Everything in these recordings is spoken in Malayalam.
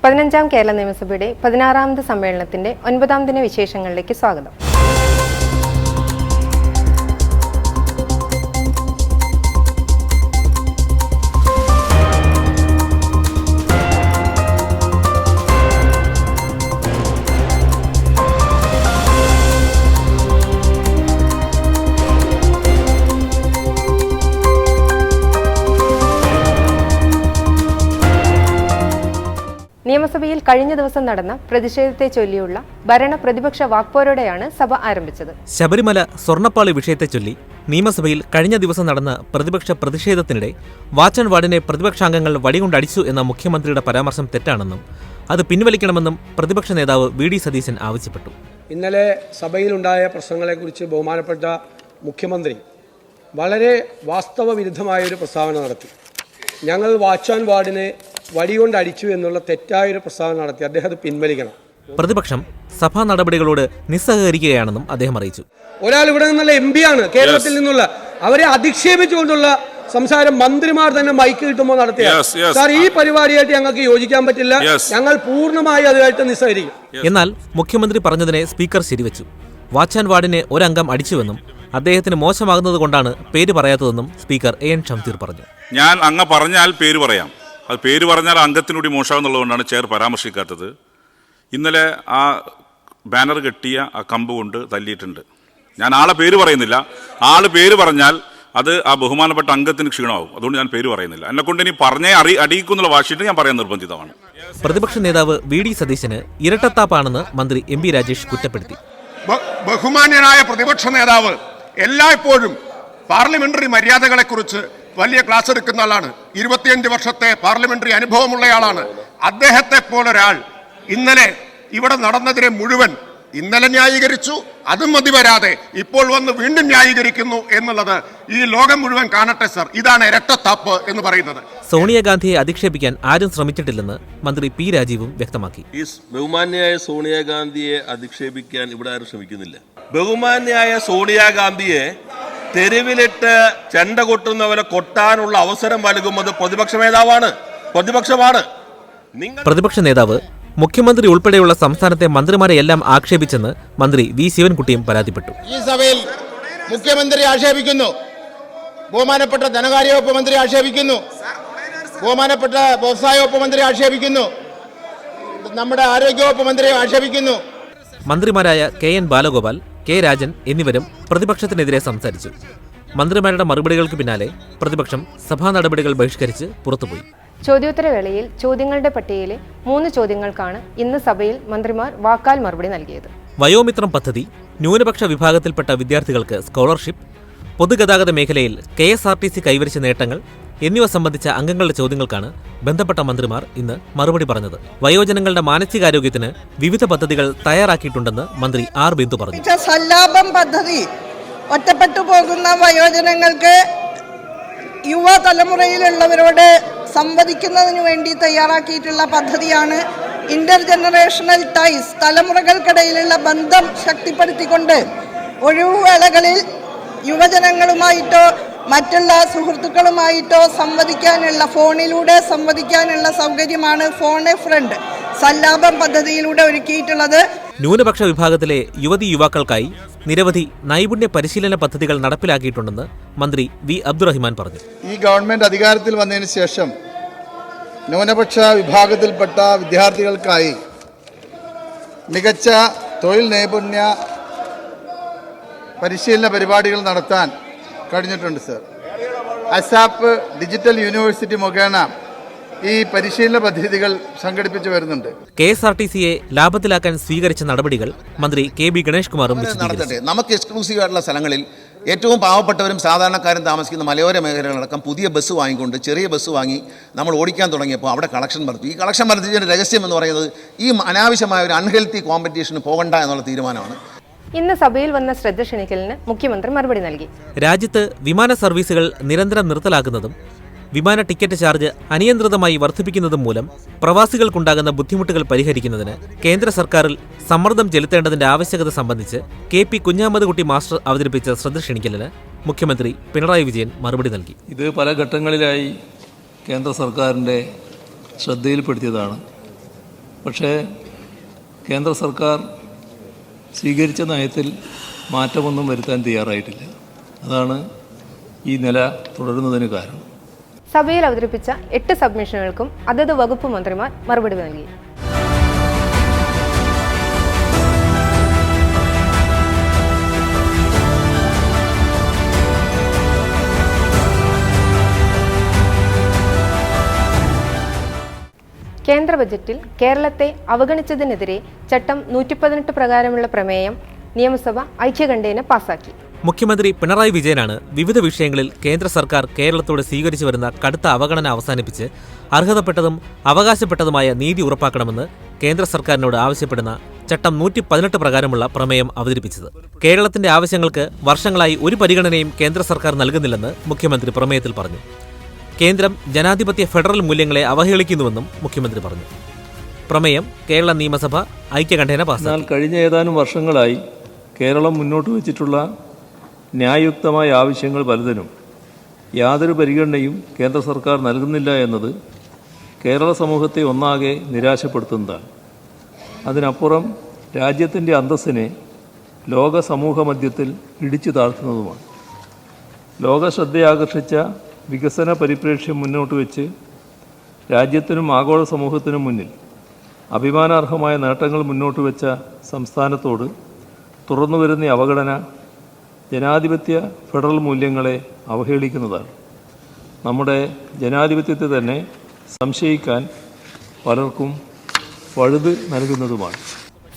15ാം കേരള നിയമസഭയുടെ 16ാമത് സമ്മേളനത്തിന്റെ 9ാം ദിന വിശേഷങ്ങളിലേക്ക് സ്വാഗതം. നിയമസഭയിൽ കഴിഞ്ഞ ദിവസം നടന്ന പ്രതിഷേധത്തെ ചൊല്ലിയുള്ള ഭരണ പ്രതിപക്ഷ വാക്പോരോടെയാണ് സഭ ആരംഭിച്ചത്. ശബരിമല സ്വർണ്ണപ്പാളി വിഷയത്തെ ചൊല്ലി നിയമസഭയിൽ കഴിഞ്ഞ ദിവസം നടന്ന പ്രതിപക്ഷ പ്രതിഷേധത്തിനിടെ വാച്ച് ആൻഡ് വാർഡിനെ പ്രതിപക്ഷാംഗങ്ങൾ വടികൊണ്ടടിച്ചു എന്ന മുഖ്യമന്ത്രിയുടെ പരാമർശം തെറ്റാണെന്നും അത് പിൻവലിക്കണമെന്നും പ്രതിപക്ഷ നേതാവ് വി.ഡി. സതീശൻ ആവശ്യപ്പെട്ടു. ഇന്നലെ സഭയിലുണ്ടായ പ്രശ്നങ്ങളെക്കുറിച്ച് ബഹുമാനപ്പെട്ട മുഖ്യമന്ത്രി വളരെ വാസ്തവവിരുദ്ധമായൊരു പ്രസ്താവന നടത്തി. ഞങ്ങൾ വാച്ച് ആൻഡ് വാർഡിനെ വടികൊണ്ട് അടിച്ചു എന്നുള്ള തെറ്റായൊരു പ്രസ്താവന നടത്തി. അദ്ദേഹം അത് പിൻവലിക്കണം. പ്രതിപക്ഷം സഭാ നടപടികളോട് നിസ്സഹകരിക്കുകയാണെന്നും അദ്ദേഹം അറിയിച്ചു. ഒരാൾ ഇവിടെ നിന്നുള്ള MP ആണ്, കേരളത്തിൽ നിന്നുള്ള, അവരെ അധിക്ഷേപിച്ചുകൊണ്ടുള്ള സംസാരം മന്ത്രിമാർ തന്നെ മൈക്ക് കിട്ടുമ്പോൾ നടത്തിയ സാർ, ഈ പരിപാടിയായിട്ട് ഞങ്ങൾക്ക് യോജിക്കാൻ പറ്റില്ല, ഞങ്ങൾ പൂർണ്ണമായി അതുമായിട്ട് നിസ്സഹരിക്കും. എന്നാൽ മുഖ്യമന്ത്രി പറഞ്ഞതിനെ സ്പീക്കർ ശരിവച്ചു. വാച്ച് ആൻഡ് വാർഡിനെ ഒരംഗം അടിച്ചുവെന്നും അദ്ദേഹത്തിന് മോശമാകുന്നത് കൊണ്ടാണ് പേര് പറയാത്തതെന്നും സ്പീക്കർ A.N. ഷംസീർ പറഞ്ഞു. ഞാൻ അങ്ങ് പറഞ്ഞാൽ പേര് പറയാം, അത് പേര് പറഞ്ഞാൽ അംഗത്തിനൂടി മോശമാകുന്നുള്ളതുകൊണ്ടാണ് ചെയർ പരാമർശിക്കാത്തത്. ഇന്നലെ ആ ബാനർ കെട്ടിയ ആ കമ്പ് കൊണ്ട് തല്ലിയിട്ടുണ്ട്. ഞാൻ ആളെ പേര് പറയുന്നില്ല. ആള് പേര് പറഞ്ഞാൽ അത് ആ ബഹുമാനപ്പെട്ട അംഗത്തിന് ക്ഷീണമാവും. അതുകൊണ്ട് ഞാൻ പേര് പറയുന്നില്ല. എന്നെക്കൊണ്ട് ഇനി പറഞ്ഞേ അടിയിക്കുന്നുള്ള വാശിയിട്ട് ഞാൻ പറയാൻ നിർബന്ധിതമാണ്. പ്രതിപക്ഷ നേതാവ് വി.ഡി. സതീശന് ഇരട്ടത്താപ്പാണെന്ന് മന്ത്രി M.B. രാജേഷ് കുറ്റപ്പെടുത്തി. ബഹുമാന്യനായ പ്രതിപക്ഷ നേതാവ് എല്ലായ്പ്പോഴും പാർലമെന്ററി മര്യാദകളെക്കുറിച്ച് വലിയ ക്ലാസ് എടുക്കുന്ന ആളാണ്. 25 വർഷത്തെ പാർലമെന്ററി അനുഭവമുള്ളയാളാണ്. അദ്ദേഹത്തെ പോലൊരാൾ ഇന്നലെ ഇവിടെ നടന്നതിനെ മുഴുവൻ ഇന്നലെ ന്യായീകരിച്ചു, അതും മതി വരാതെ ഇപ്പോൾ വന്ന് വീണ്ടും ന്യായീകരിക്കുന്നു എന്നുള്ളത് ഈ ലോകം മുഴുവൻ കാണട്ടെ സർ. ഇതാണ് ഇരട്ടത്താപ്പ് എന്ന് പറയുന്നത്. സോണിയാഗാന്ധിയെ അധിക്ഷേപിക്കാൻ ആരും ശ്രമിച്ചിട്ടില്ലെന്ന് മന്ത്രി P. രാജീവും വ്യക്തമാക്കി. ഈ ബഹുമാന്യായ സോണിയാഗാന്ധിയെ അധിക്ഷേപിക്കാൻ ഇവിടെ ആരും ശ്രമിക്കുന്നില്ല. ബഹുമാന്യായ സോണിയാഗാന്ധിയെ തെരുവിലിട്ട് ചെണ്ട കൊട്ടുന്നവരെ കൊട്ടാനുള്ള അവസരം നൽകുന്നത് പ്രതിപക്ഷ നേതാവാണ്, പ്രതിപക്ഷമാണ്. പ്രതിപക്ഷ നേതാവ് മുഖ്യമന്ത്രി ഉൾപ്പെടെയുള്ള സംസ്ഥാനത്തെ മന്ത്രിമാരെയെല്ലാം ആക്ഷേപിച്ചെന്ന് മന്ത്രി V. ശിവൻകുട്ടിയും പരാതിപ്പെട്ടു. ഈ സഭയിൽ മുഖ്യമന്ത്രി ആക്ഷേപിക്കുന്നു, ബഹുമാനപ്പെട്ട ധനകാര്യ വകുപ്പ് മന്ത്രി ആക്ഷേപിക്കുന്നു, ബഹുമാനപ്പെട്ട വ്യവസായ വകുപ്പ് മന്ത്രി ആക്ഷേപിക്കുന്നു, നമ്മുടെ ആരോഗ്യവകുപ്പ് മന്ത്രി ആക്ഷേപിക്കുന്നു. മന്ത്രിമാരായ K.N. ബാലഗോപാൽ, K. രാജൻ എന്നിവരും പ്രതിപക്ഷത്തിനെതിരെ സംസാരിച്ചു. മന്ത്രിമാരുടെ മറുപടികൾക്ക് പിന്നാലെ പ്രതിപക്ഷം സഭാ നടപടികൾ ബഹിഷ്കരിച്ച് പുറത്തുപോയി. ചോദ്യോത്തരവേളയിൽ ചോദ്യങ്ങളുടെ പട്ടികയിലെ 3 ചോദ്യങ്ങൾക്കാണ് ഇന്ന് സഭയിൽ മന്ത്രിമാർ വാക്കാൽ മറുപടി നൽകിയത്. വയോമിത്രം പദ്ധതി, ന്യൂനപക്ഷ വിഭാഗത്തിൽപ്പെട്ട വിദ്യാർത്ഥികൾക്ക് സ്കോളർഷിപ്പ്, പൊതുഗതാഗത മേഖലയിൽ KSRTC കൈവരിച്ച നേട്ടങ്ങൾ എന്നിവ സംബന്ധിച്ച അംഗങ്ങളുടെ ചോദ്യങ്ങൾക്കാണ് ബന്ധപ്പെട്ട മന്ത്രിമാർ ഇന്ന് മറുപടി പറഞ്ഞത്. വയോജനങ്ങളുടെ മാനസികാരോഗ്യത്തിന് വിവിധ പദ്ധതികൾ തയ്യാറാക്കിയിട്ടുണ്ടെന്ന് മന്ത്രി R. ബിന്ദു പറഞ്ഞു. സല്ലാപം പദ്ധതി ഒറ്റപ്പെട്ടു പോകുന്ന വയോജനങ്ങൾക്ക് യുവതലമുറയിലുള്ളവരോട് സംവദിക്കുന്നതിന് വേണ്ടി തയ്യാറാക്കിയിട്ടുള്ള പദ്ധതിയാണ്. ഇന്റർജനറേഷണൽ ടൈസ്, തലമുറകൾക്കിടയിലുള്ള ബന്ധം ശക്തിപ്പെടുത്തിക്കൊണ്ട് ഒഴിവുവേളകളിൽ യുവജനങ്ങളുമായിട്ടോ മറ്റുള്ള സുഹൃത്തുക്കളുമായിട്ടോ ഫോണിലൂടെ സംവദിക്കാനുള്ള സൗകര്യമാണ് ഫോൺ എ ഫ്രണ്ട് സല്ലാപം പദ്ധതിയിലൂടെ ഒരുക്കിയിട്ടുള്ളത്. ന്യൂനപക്ഷ വിഭാഗത്തിലെ യുവതി യുവാക്കൾക്കായി നിരവധി നൈപുണ്യ പരിശീലന പദ്ധതികൾ നടപ്പിലാക്കിയിട്ടുണ്ടെന്ന് മന്ത്രി V. അബ്ദുറഹിമാൻ പറഞ്ഞു. ഈ ഗവൺമെന്റ് അധികാരത്തിൽ വന്നതിന് ശേഷം ന്യൂനപക്ഷ വിഭാഗത്തിൽപ്പെട്ട വിദ്യാർത്ഥികൾക്കായി മികച്ച തൊഴിൽ നൈപുണ്യ പരിശീലന പരിപാടികൾ നടത്താൻ കഴിഞ്ഞിട്ടുണ്ട് സർ. അസാപ്പ് ഡിജിറ്റൽ യൂണിവേഴ്സിറ്റി മുഖേന ഈ പരിശീലന പദ്ധതികൾ സംഘടിപ്പിച്ചു വരുന്നുണ്ട്. KSRTCയെ ലാഭത്തിലാക്കാൻ സ്വീകരിച്ച നടപടികൾ മന്ത്രി K.B. ഗണേഷ് കുമാറും വിശദീകരിച്ചു. നമുക്ക് എക്സ്ക്ലൂസീവ് ആയിട്ടുള്ള സ്ഥലങ്ങളിൽ ഏറ്റവും പാവപ്പെട്ടവരും സാധാരണക്കാരും താമസിക്കുന്ന മലയോര മേഖലകളടക്കം പുതിയ ബസ് വാങ്ങിക്കൊണ്ട് ചെറിയ ബസ് വാങ്ങി നമ്മൾ ഓടിക്കാൻ തുടങ്ങിയപ്പോൾ അവിടെ കളക്ഷൻ വർദ്ധിച്ചു. ഈ കളക്ഷൻ വർദ്ധിച്ചതിൻ്റെ രഹസ്യം എന്ന് പറയുന്നത് ഈ അനാവശ്യമായ ഒരു അൺഹെൽത്തി കോമ്പറ്റീഷന് പോകണ്ട എന്നുള്ള തീരുമാനമാണ്. ഇന്ന് സഭയിൽ വന്ന ശ്രദ്ധ ക്ഷണിക്കലിന് മുഖ്യമന്ത്രി മറുപടി നൽകി. രാജ്യത്ത് വിമാന സർവീസുകൾ നിരന്തരം നിർത്തലാക്കുന്നതും വിമാന ടിക്കറ്റ് ചാർജ് അനിയന്ത്രിതമായി വർദ്ധിപ്പിക്കുന്നതും മൂലം പ്രവാസികൾക്കുണ്ടാകുന്ന ബുദ്ധിമുട്ടുകൾ പരിഹരിക്കുന്നതിന് കേന്ദ്ര സർക്കാരിൽ സമ്മർദ്ദം ചെലുത്തേണ്ടതിന്റെ ആവശ്യകത സംബന്ധിച്ച് KP കുഞ്ഞഹമ്മദ് കുട്ടി മാസ്റ്റർ അവതരിപ്പിച്ച ശ്രദ്ധ ക്ഷണിക്കലിന് മുഖ്യമന്ത്രി പിണറായി വിജയൻ മറുപടി നൽകി. ഇത് പല ഘട്ടങ്ങളിലായി കേന്ദ്ര സർക്കാരിൻ്റെ ശ്രദ്ധയിൽപ്പെടുത്തിയതാണ്. പക്ഷേ കേന്ദ്ര സർക്കാർ സ്വീകരിച്ച നയത്തിൽ മാറ്റമൊന്നും വരുത്താൻ തയ്യാറായിട്ടില്ല. അതാണ് ഈ നില തുടരുന്നതിന് കാരണം. സഭയിൽ അവതരിപ്പിച്ച 8 സബ്മിഷനുകൾക്കും അതത് വകുപ്പ് മന്ത്രിമാർ മറുപടി നൽകി. കേന്ദ്ര ബജറ്റിൽ കേരളത്തെ അവഗണിച്ചതിനെതിരെ ചട്ടം 118 പ്രകാരമുള്ള പ്രമേയം നിയമസഭ ഐക്യകണ്ഠേന പാസാക്കി. മുഖ്യമന്ത്രി പിണറായി വിജയനാണ് വിവിധ വിഷയങ്ങളിൽ കേന്ദ്ര സർക്കാർ കേരളത്തോട് സ്വീകരിച്ചു വരുന്ന കടുത്ത അവഗണന അവസാനിപ്പിച്ച് അർഹതപ്പെട്ടതും അവകാശപ്പെട്ടതുമായ നീതി ഉറപ്പാക്കണമെന്ന് കേന്ദ്ര സർക്കാരിനോട് ആവശ്യപ്പെടുന്ന ചട്ടം 118 പ്രകാരമുള്ള പ്രമേയം അവതരിപ്പിച്ചത്. കേരളത്തിന്റെ ആവശ്യങ്ങൾക്ക് വർഷങ്ങളായി ഒരു പരിഗണനയും കേന്ദ്ര സർക്കാർ നൽകുന്നില്ലെന്ന് മുഖ്യമന്ത്രി പ്രമേയത്തിൽ പറഞ്ഞു. കേന്ദ്രം ജനാധിപത്യ ഫെഡറൽ മൂല്യങ്ങളെ അവഹേളിക്കുന്നുവെന്നും മുഖ്യമന്ത്രി പറഞ്ഞു. പ്രമേയം കേരള നിയമസഭ ഐക്യകണ്ഠേന പാസാക്കി. കഴിഞ്ഞ ഏതാനും വർഷങ്ങളായി കേരളം മുന്നോട്ട് വച്ചിട്ടുള്ള ന്യായയുക്തമായ ആവശ്യങ്ങൾ പലതിനും യാതൊരു പരിഗണനയും കേന്ദ്ര സർക്കാർ നൽകുന്നില്ല എന്നത് കേരള സമൂഹത്തെ ഒന്നാകെ നിരാശപ്പെടുത്തുന്നതാണ്. അതിനപ്പുറം രാജ്യത്തിൻ്റെ അന്തസ്സിനെ ലോക സമൂഹ മധ്യത്തിൽ ഇടിച്ചു താഴ്ത്തുന്നതുമാണ്. ലോക ശ്രദ്ധയാകർഷിച്ച വികസന പരിപ്രേക്ഷ്യം മുന്നോട്ട് വെച്ച് രാജ്യത്തിനും ആഗോള സമൂഹത്തിനും മുന്നിൽ അഭിമാനാർഹമായ നേട്ടങ്ങൾ മുന്നോട്ട് വെച്ച സംസ്ഥാനത്തോട് തുറന്നു വരുന്ന അവഗണന ജനാധിപത്യ ഫെഡറൽ മൂല്യങ്ങളെ അവഹേളിക്കുന്നതാണ്. നമ്മുടെ ജനാധിപത്യത്തെ തന്നെ സംശയിക്കാൻ പലർക്കും പഴുത് നൽകുന്നതുമാണ്.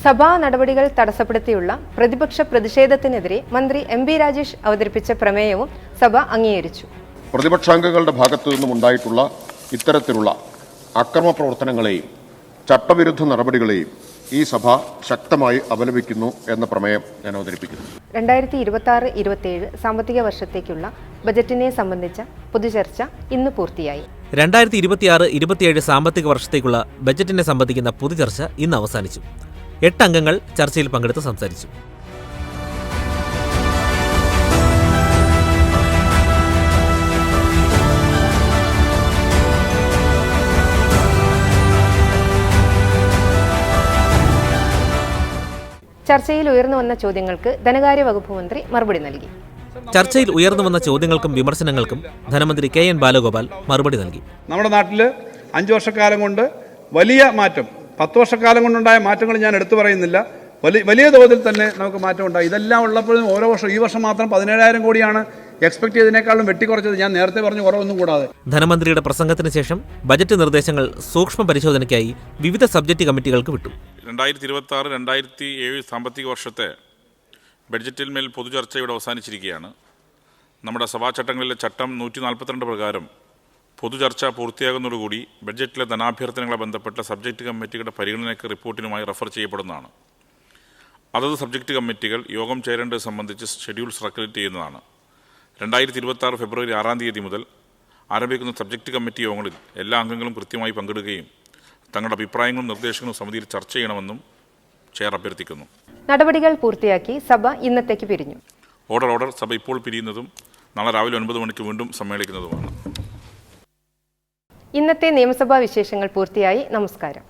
സഭാ നടപടികൾ തടസ്സപ്പെടുത്തിയുള്ള പ്രതിപക്ഷ പ്രതിഷേധത്തിനെതിരെ മന്ത്രി MP രാജേഷ് അവതരിപ്പിച്ച പ്രമേയവും സഭ അംഗീകരിച്ചു. പ്രതിപക്ഷാംഗങ്ങളുടെ ഭാഗത്തു നിന്നും ഉണ്ടായിട്ടുള്ള ഇത്തരത്തിലുള്ള അക്രമ പ്രവർത്തനങ്ങളെയും ചട്ടവിരുദ്ധ നടപടികളെയും ഈ സഭ ശക്തമായി അപലപിക്കുന്നു എന്ന പ്രമേയം ഞാൻ അവതരിപ്പിക്കുന്നു. 2026-27 സാമ്പത്തിക വർഷത്തേക്കുള്ള ബജറ്റിനെ സംബന്ധിച്ച പൊതുചർച്ച ഇന്ന് പൂർത്തിയായി. 2026-27 സാമ്പത്തിക വർഷത്തേക്കുള്ള ബജറ്റിനെ സംബന്ധിക്കുന്ന പൊതുചർച്ച ഇന്ന് അവസാനിച്ചു. 8 അംഗങ്ങൾ ചർച്ചയിൽ പങ്കെടുത്ത് സംസാരിച്ചു. ചർച്ചയിൽ ഉയർന്നു വന്ന ചോദ്യങ്ങൾക്ക് ധനകാര്യ വകുപ്പ് മന്ത്രി മറുപടി നൽകി. ചർച്ചയിൽ ഉയർന്നു വന്ന ചോദ്യങ്ങൾക്കും വിമർശനങ്ങൾക്കും ധനമന്ത്രി KN ബാലഗോപാൽ മറുപടി നൽകി. നമ്മുടെ നാട്ടിൽ 5 വർഷക്കാലം കൊണ്ട് വലിയ മാറ്റം, 10 വർഷക്കാലം കൊണ്ടുണ്ടായ മാറ്റങ്ങൾ ഞാൻ എടുത്തു പറയുന്നില്ല, വലിയ തോതിൽ തന്നെ നമുക്ക് മാറ്റം ഉണ്ടായി. ഇതെല്ലാം ഉള്ളപ്പോഴും ഓരോ വർഷം, ഈ വർഷം മാത്രം 17,000 കോടിയാണ് എക്സ്പെക്ട് ചെയ്തതിനേക്കാളും വെട്ടിക്കുറച്ചത്. ഞാൻ നേരത്തെ പറഞ്ഞു കുറവൊന്നും കൂടാതെ. ധനമന്ത്രിയുടെ പ്രസംഗത്തിന് ശേഷം ബജറ്റ് നിർദ്ദേശങ്ങൾ സൂക്ഷ്മ പരിശോധനയ്ക്കായി വിവിധ സബ്ജക്ട് കമ്മിറ്റികൾക്ക് വിട്ടു. 2026-2027 സാമ്പത്തിക വർഷത്തെ ബഡ്ജറ്റിൽ മേൽ പൊതുചർച്ച ഇവിടെ അവസാനിച്ചിരിക്കുകയാണ്. നമ്മുടെ സഭാചട്ടങ്ങളിലെ ചട്ടം 142 പ്രകാരം പൊതുചർച്ച പൂർത്തിയാകുന്നതോടുകൂടി ബഡ്ജറ്റിലെ ധനാഭ്യർത്ഥനകളെ ബന്ധപ്പെട്ട സബ്ജക്ട് കമ്മിറ്റികളുടെ പരിഗണനയ്ക്ക് റിപ്പോർട്ടിനുമായി റഫർ ചെയ്യപ്പെടുന്നതാണ്. അതത് സബ്ജക്ട് കമ്മിറ്റികൾ യോഗം ചേരേണ്ടത് സംബന്ധിച്ച് ഷെഡ്യൂൾ സർക്കുലേറ്റ് ചെയ്യുന്നതാണ്. 2026 ഫെബ്രുവരി 6 തീയതി മുതൽ ആരംഭിക്കുന്ന സബ്ജക്ട് കമ്മിറ്റി യോഗങ്ങളിൽ എല്ലാ അംഗങ്ങളും കൃത്യമായി പങ്കെടുക്കുകയും തങ്ങളുടെ അഭിപ്രായങ്ങളും നിർദ്ദേശങ്ങളും സമിതിയിൽ ചർച്ച ചെയ്യണമെന്നും ചെയർ അഭ്യർത്ഥിക്കുന്നു. നടപടികൾ പൂർത്തിയാക്കി സഭ ഇന്നത്തേക്ക് പിരിഞ്ഞു. ഓർഡർ സഭ ഇപ്പോൾ പിരിയുന്നതും നാളെ രാവിലെ 9 മണിക്ക് വീണ്ടും സമ്മേളിക്കുന്നതുമാണ്. ഇന്നത്തെ നിയമസഭാ വിശേഷങ്ങൾ പൂർത്തിയായി. നമസ്കാരം.